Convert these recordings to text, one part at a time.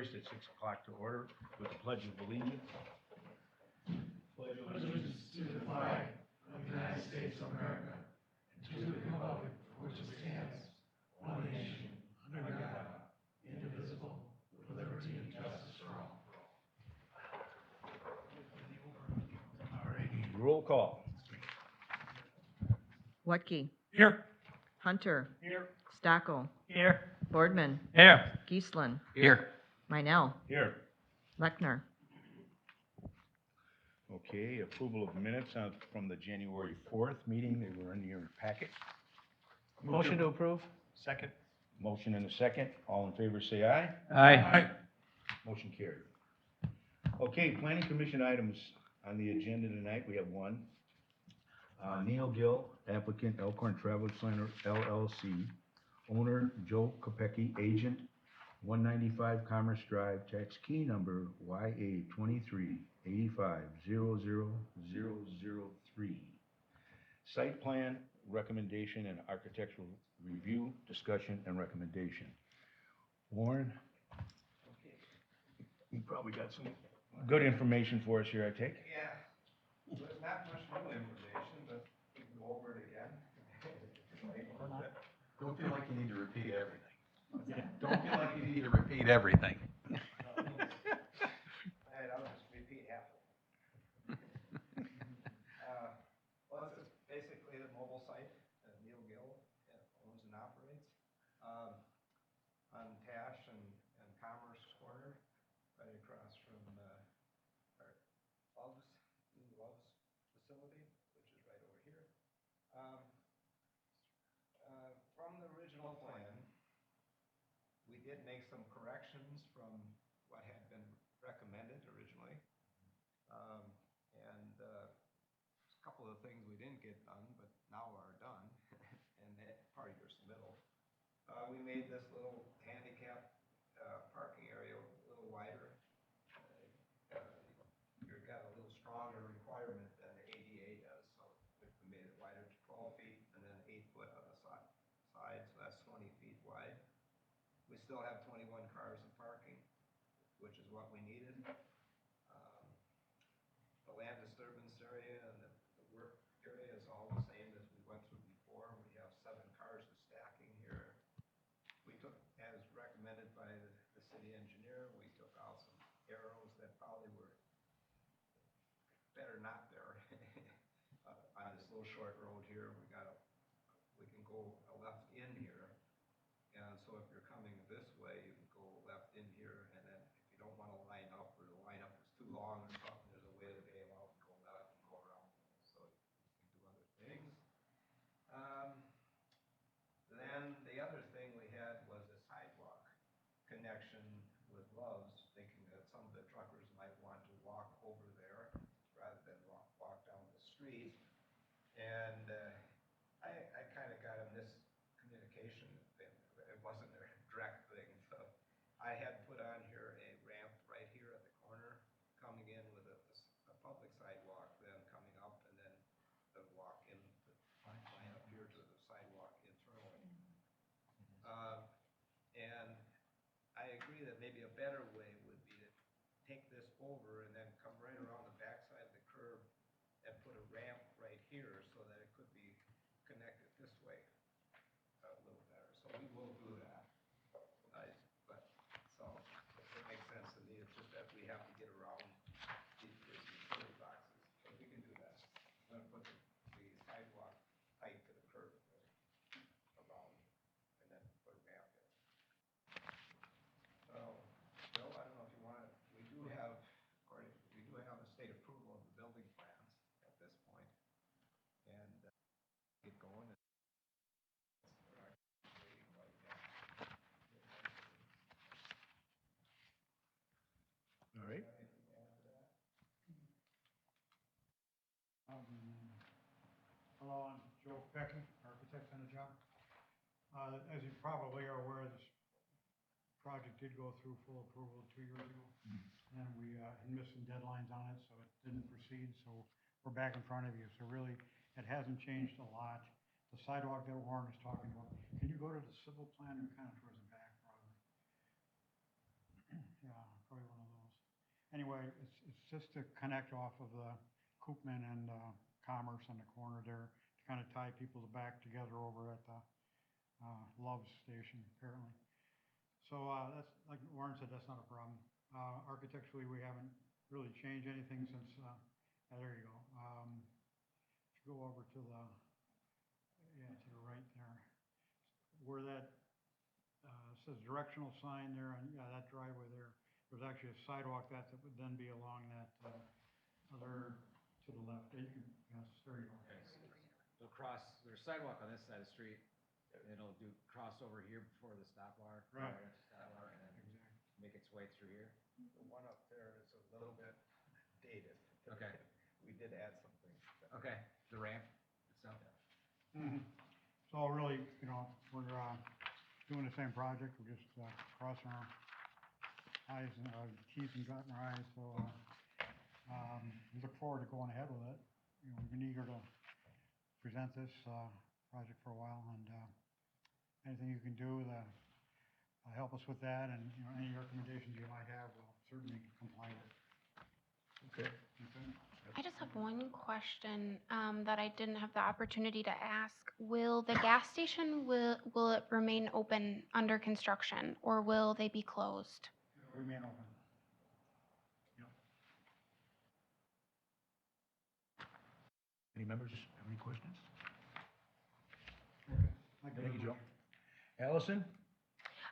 21st at 6 o'clock to order with the Pledge of Allegiance. Pledge allegiance to the flag of the United States of America and to the republic for which it stands, one nation, under God, indivisible, with liberty and justice for all. Roll call. Wetke. Here. Hunter. Here. Stockel. Here. Boardman. Here. Geisler. Here. Meinel. Here. Lechner. Okay, approval of minutes from the January 4th meeting. They were in your packet. Motion to approve? Second. Motion and a second. All in favor say aye. Aye. Motion carried. Okay, planning commission items on the agenda tonight. We have one. Neil Gill, applicant Elkhorn Travel Center LLC. Owner Joe Kopecki, agent 195 Commerce Drive, tax key number YA2385000003. Site plan, recommendation, and architectural review, discussion, and recommendation. Warren? You probably got some good information for us here, I take? Yeah, there's not much new information, but we can go over it again. Don't feel like you need to repeat everything. Don't feel like you need to repeat everything. And I'll just repeat half of it. Well, this is basically the mobile site that Neil Gill owns and operates on Tash and Commerce Corner, right across from our Love's facility, which is right over here. From the original plan, we did make some corrections from what had been recommended originally. And a couple of things we didn't get done, but now are done, and that's part of your submittal. We made this little handicap parking area a little wider. You've got a little stronger requirement than the ADA does, so we made it wider to 12 feet and then 8 foot on the side, so that's 20 feet wide. We still have 21 cars in parking, which is what we needed. The land disturbance area and the work area is all the same as we went through before. We have 7 cars of stacking here. We took, as recommended by the city engineer, we took out some arrows that probably were better not there. On this little short road here, we can go left in here. And so if you're coming this way, you can go left in here, and then if you don't want to line up, or the lineup is too long or something, there's a way to bail out and go left and go around. So you can do other things. Then the other thing we had was a sidewalk connection with Love's, thinking that some of the truckers might want to walk over there rather than walk down the street. And I kind of got a miscommunication. It wasn't a direct thing. So I had put on here a ramp right here at the corner, coming in with a public sidewalk, then coming up, and then the walk in, line up here to the sidewalk internally. And I agree that maybe a better way would be to take this over and then come right around the backside of the curb and put a ramp right here so that it could be connected this way a little better. So we will do that. So it makes sense to me. It's just that we have to get around these utility boxes. But we can do that. I'm going to put the sidewalk tight to the curb around and then put a ramp in. So, Bill, I don't know if you want to, we do have a state approval of the building plans at this point. And get going. All right. Hello, I'm Joe Kopecki, architect on the job. As you probably are aware, this project did go through full approval 2 years ago. And we missed some deadlines on it, so it didn't proceed. So we're back in front of you. So really, it hasn't changed a lot. The sidewalk that Warren was talking about, can you go to the civil plan or kind of towards the back, probably? Yeah, probably one of those. Anyway, it's just to connect off of the Koopman and Commerce on the corner there, to kind of tie people back together over at the Love's station, apparently. So that's, like Warren said, that's not a problem. Architecturally, we haven't really changed anything since, there you go. If you go over to the, yeah, to the right there, where that says directional sign there, and yeah, that driveway there, there's actually a sidewalk that would then be along that other, to the left. You can, yes, there you go. So there's sidewalk on this side of the street, it'll cross over here before the stop bar. Right. Stop bar, and then Exactly. make its way through here. The one up there is a little bit dated. Okay. We did add some things. Okay, the ramp itself? So really, you know, we're doing the same project, we're just crossing our I's and T's and dotting our I's, so we look forward to going ahead with it. You know, we've been eager to present this project for a while, and anything you can do to help us with that, and, you know, any recommendations you might have, we'll certainly comply with. Okay. Okay? I just have one question that I didn't have the opportunity to ask. Will the gas station, will it remain open under construction, or will they be closed? Remain open. Yep. Any members have any questions? Okay. Thank you, Joe. Allison?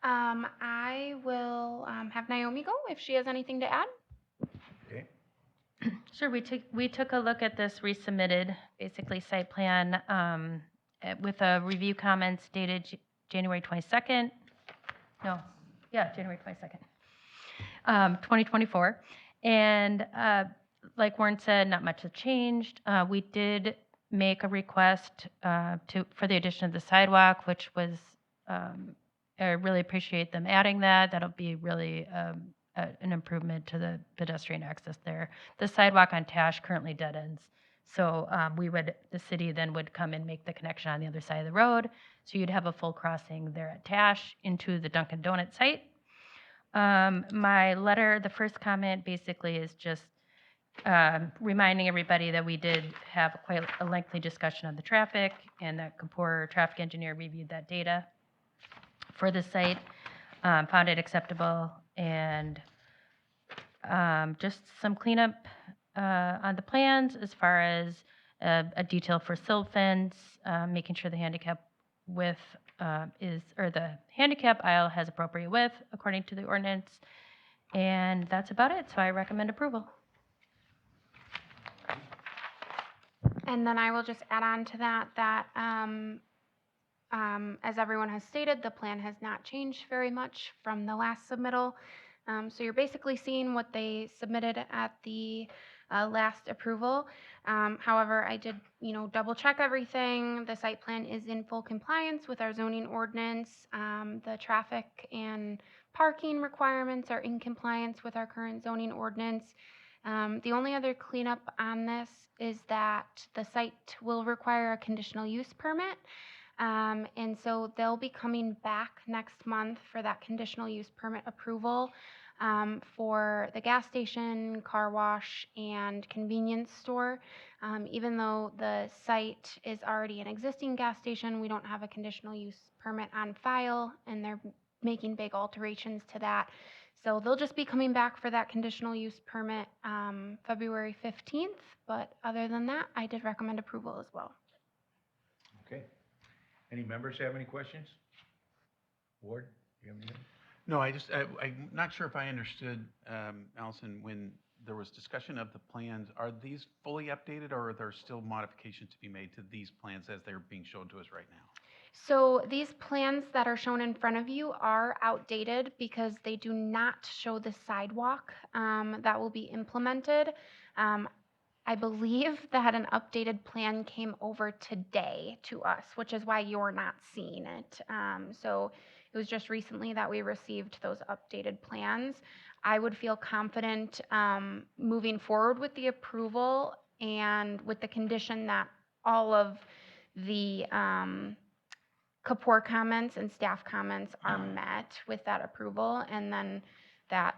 I will have Naomi go if she has anything to add. Okay. Sure, we took a look at this resubmitted, basically site plan, with review comments dated January 22nd. No, yeah, January 22nd, 2024. And like Warren said, not much has changed. We did make a request for the addition of the sidewalk, which was, I really appreciate them adding that. That'll be really an improvement to the pedestrian access there. The sidewalk on Tash currently dead ends. So the city then would come and make the connection on the other side of the road. So you'd have a full crossing there at Tash into the Dunkin' Donut site. My letter, the first comment basically is just reminding everybody that we did have quite a lengthy discussion on the traffic, and that Kapoor traffic engineer reviewed that data for the site, found it acceptable, and just some cleanup on the plans as far as a detail for silt fence, making sure the handicap width the handicap aisle has appropriate width according to the ordinance, and that's about it. So I recommend approval. And then I will just add on to that, as everyone has stated, the plan has not changed very much from the last submittal. So you're basically seeing what they submitted at the last approval. However, I did, double check everything. The site plan is in full compliance with our zoning ordinance. The traffic and parking requirements are in compliance with our current zoning ordinance. The only other cleanup on this is that the site will require a conditional use permit. And so they'll be coming back next month for that conditional use permit approval for the gas station, car wash, and convenience store. Even though the site is already an existing gas station, we don't have a conditional use permit on file, and they're making big alterations to that. So they'll just be coming back for that conditional use permit February 15th. But other than that, I did recommend approval as well. Okay. Any members have any questions? Ward, do you have anything? No, I'm not sure if I understood, Allison, when there was discussion of the plans, are these fully updated, or are there still modifications to be made to these plans as they're being shown to us right now? So these plans that are shown in front of you are outdated because they do not show the sidewalk that will be implemented. I believe that an updated plan came over today to us, which is why you're not seeing it. So it was just recently that we received those updated plans. I would feel confident moving forward with the approval, and with the condition that all of the Kapoor comments and staff comments are met with that approval. And then that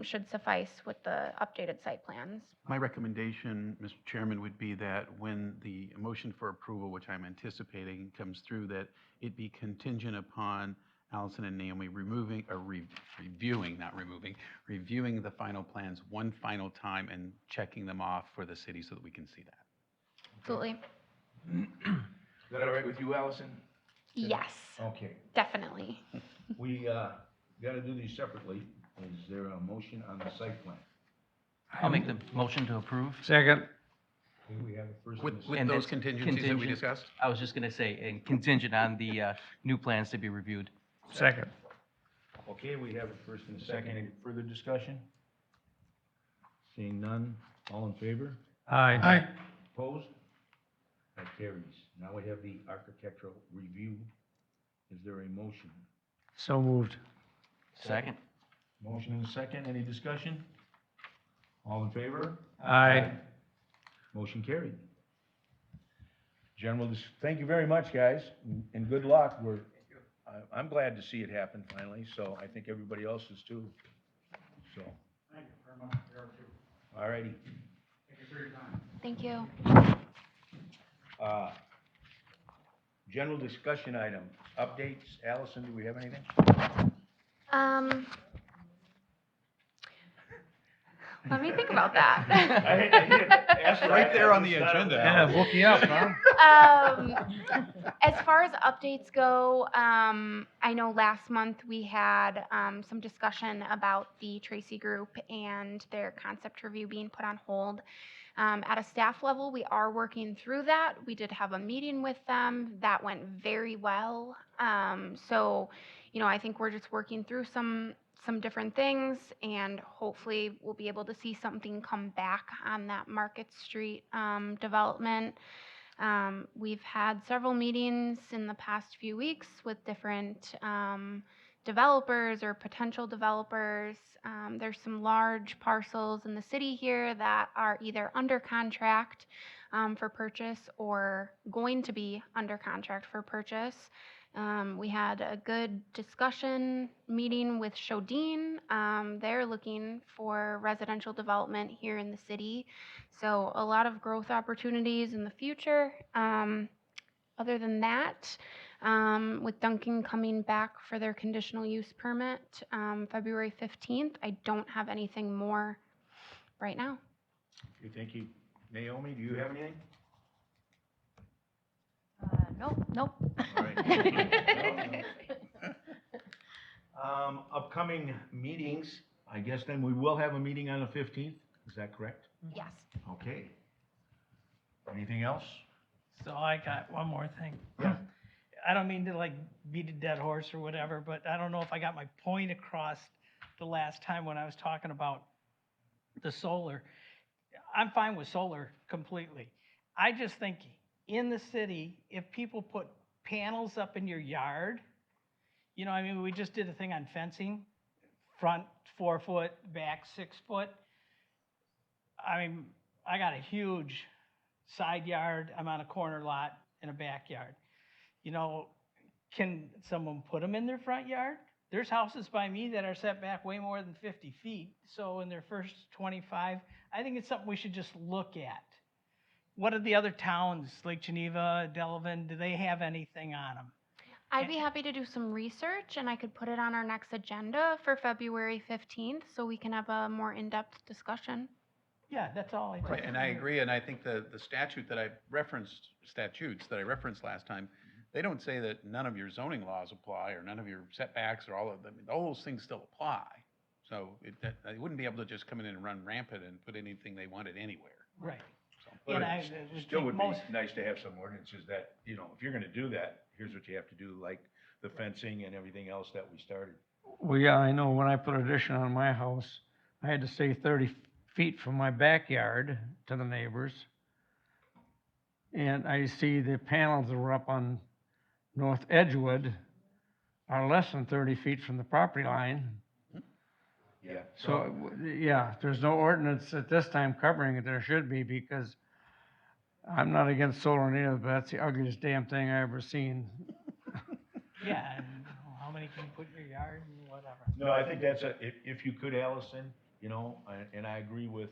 should suffice with the updated site plans. My recommendation, Mr. Chairman, would be that when the motion for approval, which I'm anticipating, comes through, that it be contingent upon Allison and Naomi removing, or reviewing, not removing, reviewing the final plans one final time and checking them off for the city so that we can see that. Absolutely. Is that all right with you, Allison? Yes, Okay, definitely. we, gotta do these separately. Is there a motion on the site plan? I'll make the motion to approve. Second. Okay, we have a first With, and a with second. And those that's contingencies that we contingent- discussed? I was just gonna say, and contingent on the new plans to be reviewed. Second. Okay, we have a first and a second. Any further discussion? Seeing none, all in favor? Aye. Opposed? That carries. Now we have the architectural review. Is there a motion? So moved. Second. Motion and a second, any discussion? All in favor? Aye. Motion carried. Thank you very much, guys, and good luck. I'm glad to see it happen finally, so I think everybody else is too. So, Thank you very much, Eric. all righty. Thank you for your time. Thank you. General discussion item, updates. Allison, do we have anything? Let me think about that. Right there on the agenda. Yeah, woke you up, huh? As far as updates go, I know last month we had some discussion about the Tracy Group and their concept review being put on hold. At a staff level, we are working through that. We did have a meeting with them. That went very well. So, I think we're just working through some different things, and hopefully we'll be able to see something come back on that Market Street development. We've had several meetings in the past few weeks with different developers or potential developers. There's some large parcels in the city here that are either under contract for purchase or going to be under contract for purchase. We had a good discussion meeting with Shodine. They're looking for residential development here in the city. So a lot of growth opportunities in the future. Other than that, with Duncan coming back for their conditional use permit February 15th, I don't have anything more right now. Okay, thank you. Naomi, do you have anything? Nope. All right. Upcoming meetings, I guess then we will have a meeting on the 15th, is that correct? Yes. Okay. Anything else? So I got one more thing. Yeah. I don't mean to beat a dead horse or whatever, but I don't know if I got my point across the last time when I was talking about the solar. I'm fine with solar completely. I just think in the city, if people put panels up in your yard, we just did a thing on fencing, front 4 foot, back 6 foot. I got a huge side yard, I'm on a corner lot in a backyard. Can someone put them in their front yard? There's houses by me that are set back way more than 50 feet. So in their first 25, I think it's something we should just look at. What are the other towns, Lake Geneva, Delavan, do they have anything on them? I'd be happy to do some research, and I could put it on our next agenda for February 15th so we can have a more in-depth discussion. Yeah, that's all I think. Right, and I agree, and I think the statutes that I referenced last time, they don't say that none of your zoning laws apply, or none of your setbacks, or all of them, all those things still apply. So they wouldn't be able to just come in and run rampant and put anything they wanted anywhere. Right. But And it would still think would be most- nice to have some ordinances that, if you're gonna do that, here's what you have to do, like the fencing and everything else that we started. Well, yeah, I know when I put addition on my house, I had to stay 30 feet from my backyard to the neighbors. And I see the panels that were up on North Edgewood are less than 30 feet from the property line. Yeah. So, yeah, there's no ordinance at this time covering it. There should be, because I'm not against solar either, but that's the ugliest damn thing I ever seen. Yeah, and how many can put in your yard and whatever. No, I think that's if you could, Allison, you know, and I agree with,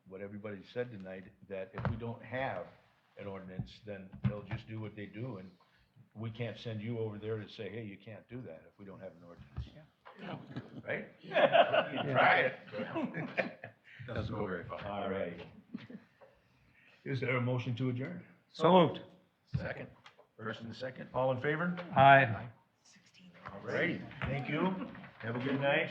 what everybody said tonight, that if we don't have an ordinance, then they'll just do what they do, and we can't send you over there to say, hey, you can't do that if we don't have an ordinance. Right? You can try it. Doesn't go very far. All right. Is there a motion to adjourn? So moved. Second. First and second, all in favor? Aye. All righty, thank you. Have a good night.